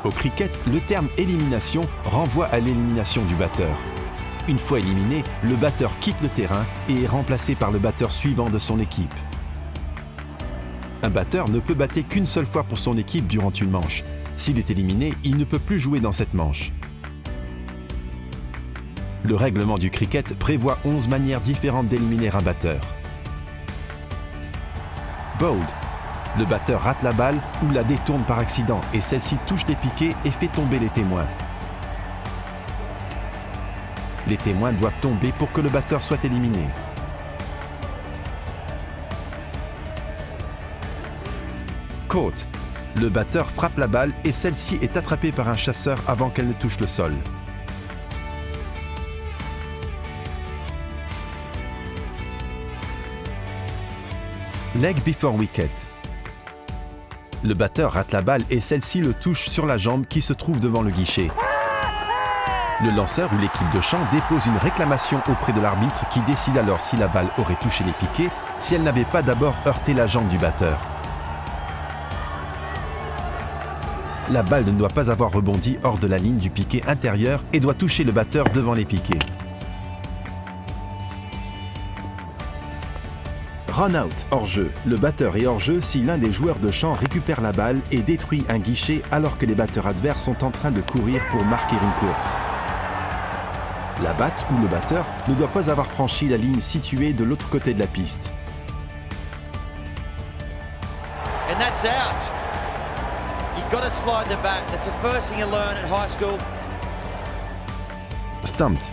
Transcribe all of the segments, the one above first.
Au cricket, le terme élimination renvoie à l'élimination du batteur. Une fois éliminé, le batteur quitte le terrain et est remplacé par le batteur suivant de son équipe. Un batteur ne peut battre qu'une seule fois pour son équipe durant une manche. S'il est éliminé, il ne peut plus jouer dans cette manche. Le règlement du cricket prévoit 11 manières différentes d'éliminer un batteur. Bowled. Le batteur rate la balle ou la détourne par accident et celle-ci touche des piquets et fait tomber les témoins. Les témoins doivent tomber pour que le batteur soit éliminé. Caught. Le batteur frappe la balle et celle-ci est attrapée par un chasseur avant qu'elle ne touche le sol. Leg before wicket. Le batteur rate la balle et celle-ci le touche sur la jambe qui se trouve devant le guichet. Le lanceur ou l'équipe de champ dépose une réclamation auprès de l'arbitre qui décide alors si la balle aurait touché les piquets si elle n'avait pas d'abord heurté la jambe du batteur. La balle ne doit pas avoir rebondi hors de la ligne du piquet intérieur et doit toucher le batteur devant les piquets. Run out, hors-jeu. Le batteur est hors-jeu si l'un des joueurs de champ récupère la balle et détruit un guichet alors que les batteurs adverses sont en train de courir pour marquer une course. La batte ou le batteur ne doit pas avoir franchi la ligne située de l'autre côté de la piste. And that's out. You've got to slide the bat. That's the first thing you learn at high school. Stumped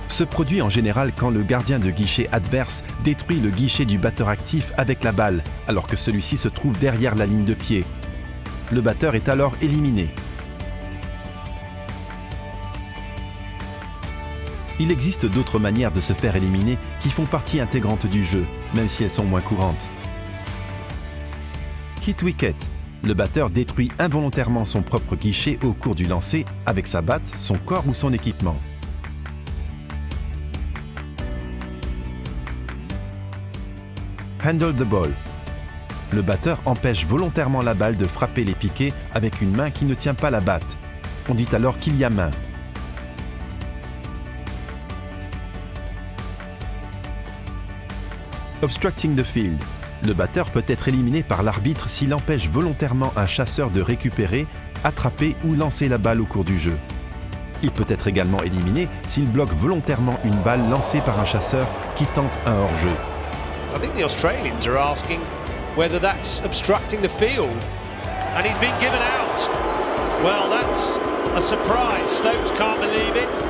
se produit en général quand le gardien de guichet adverse détruit le guichet du batteur actif avec la balle, alors que celui-ci se trouve derrière la ligne de pied. Le batteur est alors éliminé. Il existe d'autres manières de se faire éliminer qui font partie intégrante du jeu, même si elles sont moins courantes. Hit wicket. Le batteur détruit involontairement son propre guichet au cours du lancer avec sa batte, son corps ou son équipement. Handle the ball. Le batteur empêche volontairement la balle de frapper les piquets avec une main qui ne tient pas la batte. On dit alors qu'il y a main. Obstructing the field. Le batteur peut être éliminé par l'arbitre s'il empêche volontairement un chasseur de récupérer, attraper ou lancer la balle au cours du jeu. Il peut être également éliminé s'il bloque volontairement une balle lancée par un chasseur qui tente un hors-jeu. I think the Australians are asking whether that's obstructing the field. And he's been given out. Well, that's a surprise. Stokes can't believe it.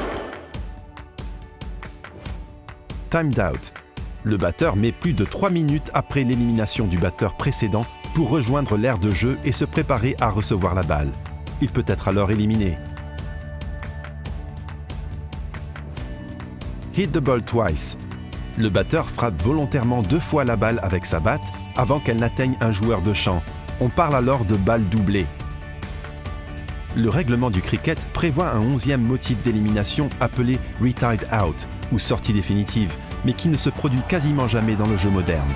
Timed out. Le batteur met plus de 3 minutes après l'élimination du batteur précédent pour rejoindre l'aire de jeu et se préparer à recevoir la balle. Il peut être alors éliminé. Hit the ball twice. Le batteur frappe volontairement 2 fois la balle avec sa batte avant qu'elle n'atteigne un joueur de champ. On parle alors de balle doublée. Le règlement du cricket prévoit un 11e motif d'élimination appelé retired out ou sortie définitive, mais qui ne se produit quasiment jamais dans le jeu moderne.